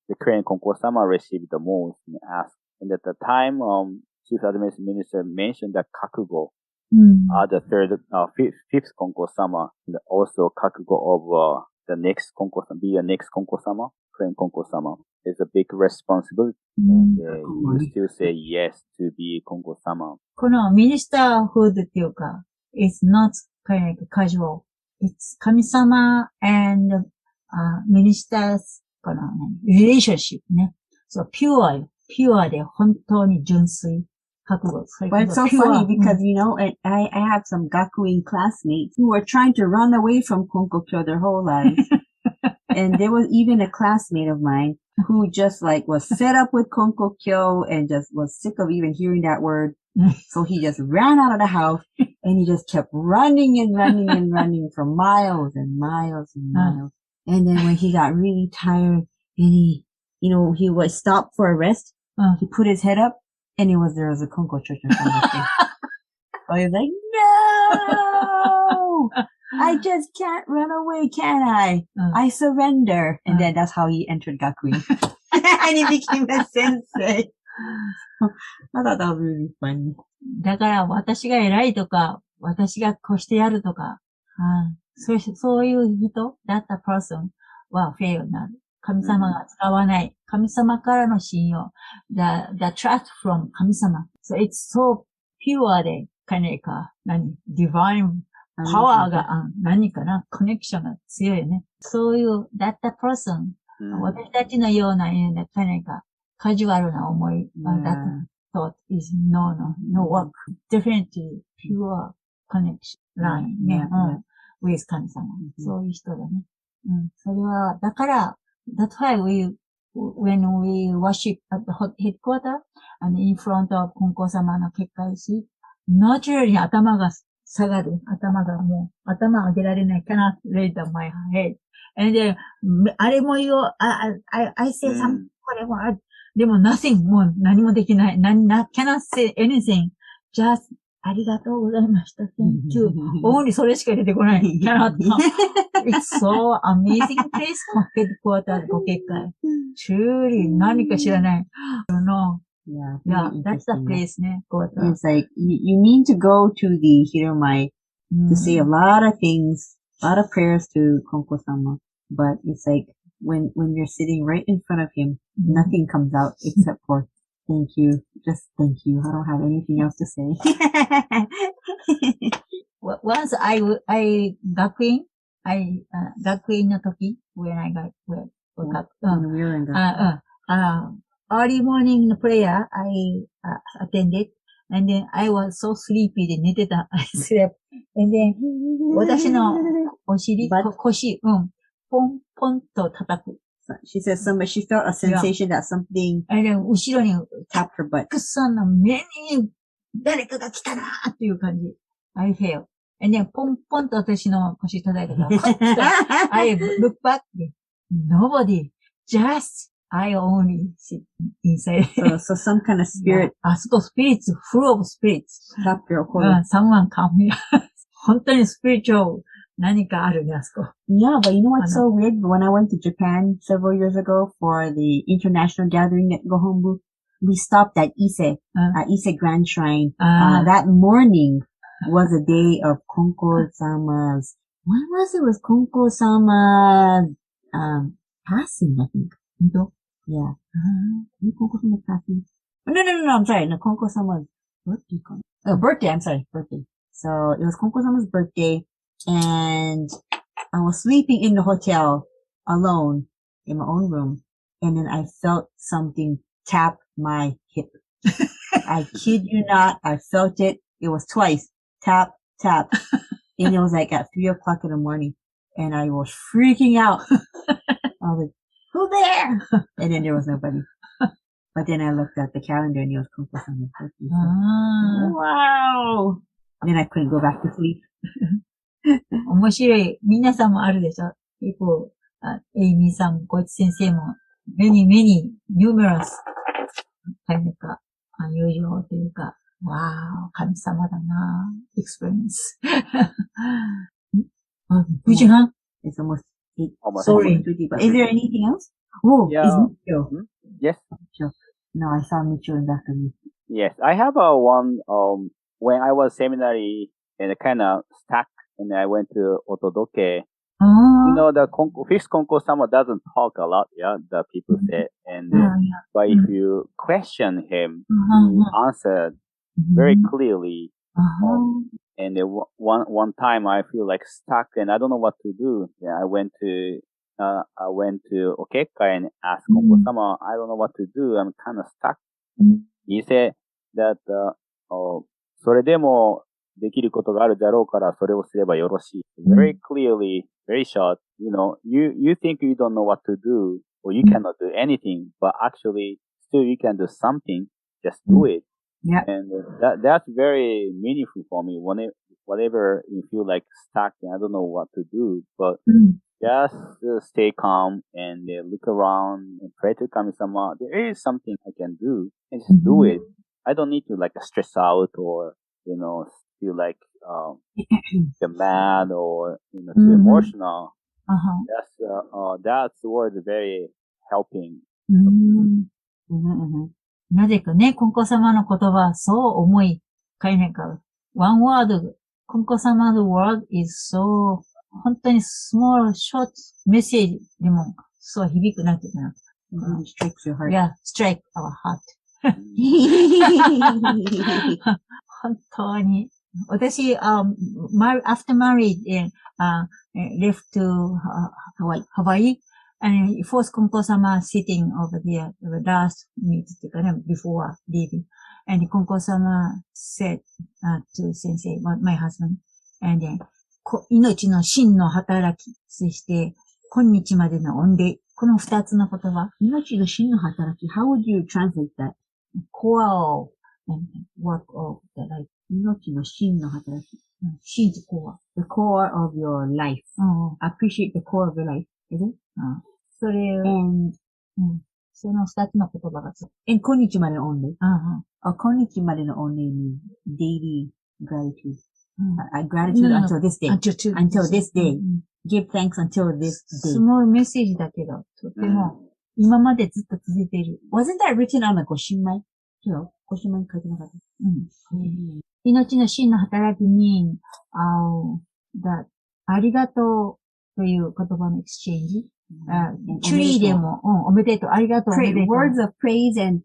the current Konko-sama received the most and asked. And at the time, chief administrative minister mentioned that kakugo. The fifth Konko-sama, and also kakugo of the next Konko-sama, be a next Konko-sama, friend Konko-sama, is a big responsibility. And you still say yes to be Konko-sama. このミニスターフードっていうか、it's not kind of casual. It's 神様 and ministers かな、relationship ね。そう、pure で本当に純粋。覚悟。But it's so funny because, you know, I have some Gakuin classmates who were trying to run away from Konkokyo their whole lives. And there was even a classmate of mine who just like was fed up with Konkokyo and just was sick of even hearing that word. So he just ran out of the house and he just kept running and running and running for miles and miles and miles. And then when he got really tired and he would stop for a rest, he put his head up and there was a Konkōkyō Church in front of him. So he was like, no! I just can't run away, can I? I surrender. And then that's how he entered Gakuin. And he became a sensei. I thought that was really funny. だから私が偉いとか、私がこうしてやるとか、そういう人、that person はフェイになる。神様が使わない。神様からの信用。the trust from 神様。So it's so pure で、divine power が、何かな、コネクションが強いよね。そういう、that person、私たちのような、カジュアルな思い、that thought is no work. Definitely pure connection line ね。with 神様。そういう人だね。それは、だから、that's why when we worship at the headquarters and in front of 金光様の結界石、naturally 頭が下がる。頭上げられない。cannot raise my head. And then, あれも言おう。I say something. これもでも nothing. もう何もできない。cannot say anything. Just ありがとうございました。Thank you. only それしか出てこない。cannot. It's so amazing place. Headquarters ご結界。truly 何か知らない。Yeah, that's the place ね。It's like, you mean to go to the Hiromai to say a lot of things, a lot of prayers to Konko-sama, but it's like, when you're sitting right in front of him, nothing comes out except for, thank you, just thank you. I don't have anything else to say. Once学院の時、when I when we were in early morning prayer, I attended, and then I was so sleepy で寝てた。I slept. And then, 私のお尻、腰、ポンポンと叩く。She says she felt a sensation that something and then 後ろに tapped her butt. たくさんの目に誰かが来たなーっていう感じ。I felt. And then ポンポンと私の腰叩いたから。I look back. Nobody. Just I only sit inside. So some kind of spirit. あそこ spirits, full of spirits. Tap your corner. Someone come here. 本当に spiritual 何かあるね、あそこ。Yeah, but you know what's so weird? When I went to Japan several years ago for the international gathering at Gohonbu, we stopped at Ise Grand Shrine. That morning was a day of Konko-sama's, when was it? It was Konko-sama's, passing, I think. Yeah. Konko-sama's passing. No, I'm sorry. No, Konko-sama's birthday. Birthday, I'm sorry, birthday. So it was Konko-sama's birthday, and I was sleeping in the hotel alone in my own room, and then I felt something tap my hip. I kid you not, I felt it. It was twice. Tap, tap. And it was like at 3:00 in the morning, and I was freaking out. I was like, who there? And then there was nobody. But then I looked at the calendar and it was Konko-sama's birthday. Wow! And then I couldn't go back to sleep. 面白い。皆さんもあるでしょ。people, エイミーさんも、小市先生も、many, numerous, 何か、unusual というか、wow, 神様だな、experience. 9時半 It's almost 8. Sorry. But is there anything else? Oh, yeah. Is Michio? Yes. No, I saw Michio in back of me. Yes, I have one when I was seminary and kind of stuck, and I went to Otodoke, the fifth Konko-sama doesn't talk a lot, the people say. And but if you question him, he answered very clearly. And one time I feel like stuck and I don't know what to do. I went to Okekkai and asked Konko-sama, I don't know what to do. I'm kind of stuck. He said that, それでもできることがあるだろうからそれをすればよろしい。Very clearly, very short, you think you don't know what to do or you cannot do anything, but actually still you can do something, just do it. Yeah. And that's very meaningful for me. Whenever you feel like stuck and I don't know what to do, but just stay calm and look around and pray to Kami-sama. There is something I can do and just do it. I don't need to like stress out or, feel like, mad or, too emotional. That's word very helping. なぜかね、コンコ様の言葉、そう重い。かいねか。one word, コンコ様の word is so, 本当に small, short message でも、そう響くなっていうかな。strikes your heart. Yeah, strike our heart. 本当に。私、after married, left to Hawaii. And fourth Konko-sama sitting over there, the last meet before leaving. And Konko-sama said to sensei, my husband, and then, 命の真の働き、そして、今日までの御礼。この二つの言葉。命の真の働き。How would you translate that? Core of, and work of the life. 命の真の働き。真と core. The core of your life. Appreciate the core of your life. Is it? それを、その二つの言葉がつ。今日までの御礼。今日までの御礼に daily gratitude. Gratitude until this day. Until this day. Give thanks until this day. スモールメッセージだけど、とても、今までずっと続いている。Wasn't that written on a ご新米？ご新米に書いてなかった。命の真の働きに、ありがとうという言葉のエクスチェンジ。チュリーでも、おめでとう、ありがとう、おめでとう。Words of praise and,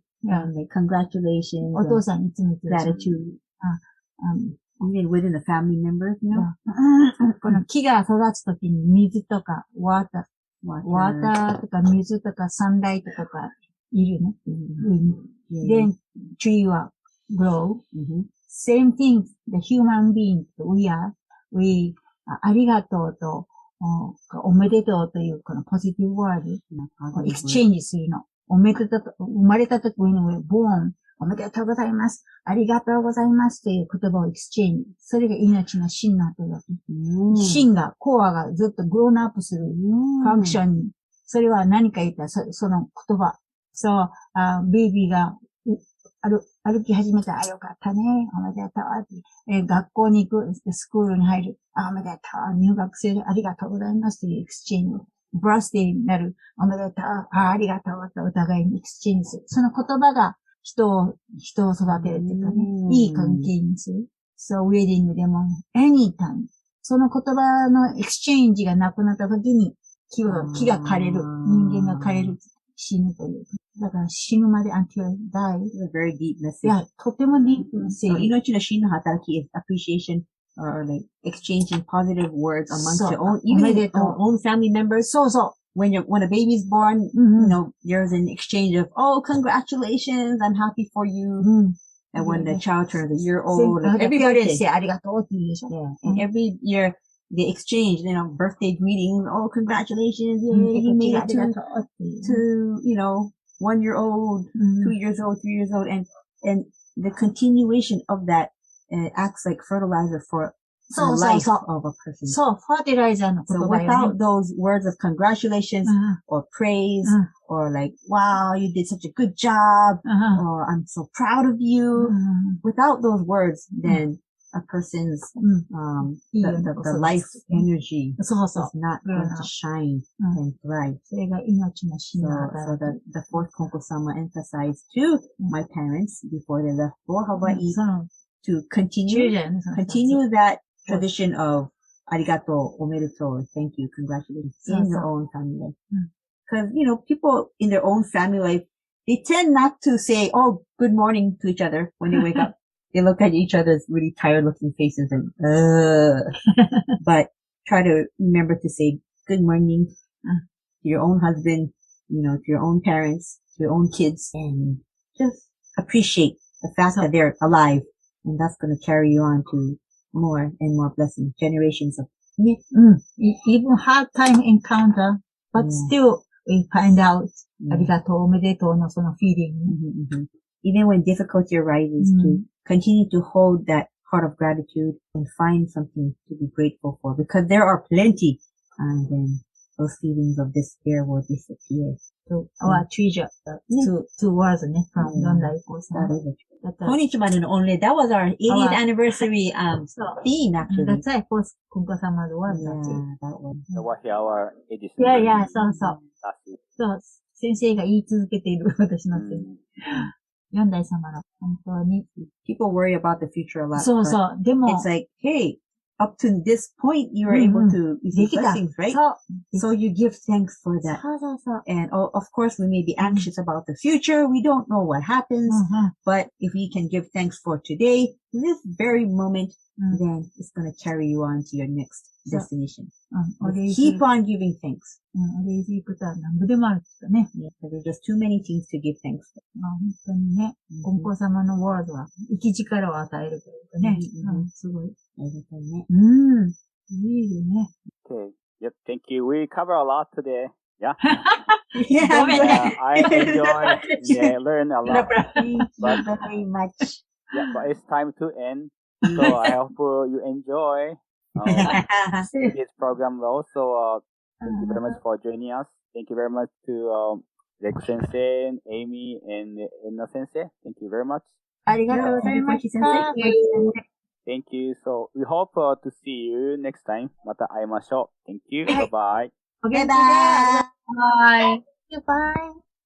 congratulations. お父さんいつも言ってる。Gratitude. Even within the family members, この木が育つときに水とか、ワーターとか水とかサンライトとかいるね。Then tree は grow. Same thing, the human being, we ありがとうと、おめでとうというこのポジティブワード、エクスチェンジするの。おめでとう、生まれたときにborn、おめでとうございます。ありがとうございますという言葉をエクスチェンジ。それが命の真の働き。真が、コアがずっとグローンアップするファンクションに。それは何か言ったら、その言葉。そう、ベイビーが歩き始めたら、よかったね。おめでとう。学校に行く、スクールに入る。おめでとう。入学生でありがとうございますというエクスチェンジ。ブラスデーになる。おめでとう。ありがとうとお互いにエクスチェンジする。その言葉が人を育てるっていうかね。いい関係にする。そう、ウェディングでも、anytime。その言葉のエクスチェンジがなくなった時に、木が枯れる。人間が枯れる。死ぬという。だから死ぬまで until die. A very deep message. いや、とてもディープメッセージ。命の真の働き is appreciation or like exchanging positive words amongst your own, even your own family members. そうそう。When a baby is born, there's an exchange of, oh, congratulations, I'm happy for you. And when the child turns a year old, like everybody say ありがとうって言うでしょ。Yeah. And every year they exchange, birthday greetings, oh, congratulations, yay, you made it to 1 year old, 2 years old, 3 years old, and the continuation of that acts like fertilizer for the life of a person. そう、ファーティライザーの言葉よね。So without those words of congratulations or praise or like, wow, you did such a good job, or I'm so proud of you, without those words, then a person's the life energy is not going to shine and thrive. それが命の真の So the fourth Konko-sama emphasized to my parents before they left for Hawaii to continue that tradition of arigato, omedetou, thank you, congratulations in your own family life. Because, people in their own family life, they tend not to say, oh, good morning to each other when they wake up. They look at each other's really tired looking faces and, but try to remember to say good morning to your own husband, to your own parents, to your own kids, and just appreciate the fact that they're alive. And that's going to carry you on to more and more blessings, generations of. Even hard time encounter, but still we find out ありがとう、おめでとうのその feeling. Even when difficulty arises, to continue to hold that heart of gratitude and find something to be grateful for, because there are plenty, and then those feelings of despair will disappear. So our treasure, two words from Yondai Kosan. That is it. Konnichiwa no only, that was our 80th anniversary theme, actually. That's why I post Konko-sama was that one. That was our 80th. Yeah,そう。先生が言い続けている私のせい。四代様の本当に。People worry about the future a lot. そうそう。でも、it's like, hey, up to this point, you were able to receive blessings, right? So you give thanks for that. And of course, we may be anxious about the future. We don't know what happens. But if we can give thanks for today, this very moment, then it's going to carry you on to your next destination. Keep on giving thanks. 嬉しいことは何部でもあるってね。There's just too many things to give thanks for. 本当にね、金光様のワードは生き力を与えるというかね。すごい。いいね。Okay. Yep. Thank you. We cover a lot today. Yeah. I enjoy. Learn a lot. Thank you very much. Yeah, but it's time to end. So I hope you enjoy this program also. Thank you very much for joining us. Thank you very much to Reiko Sensei, Aimee, and Edna Sensei. Thank you very much. ありがとうございました。Thank you. So we hope to see you next time. また会いましょう。Thank you. Bye bye. Bye. Bye. Goodbye.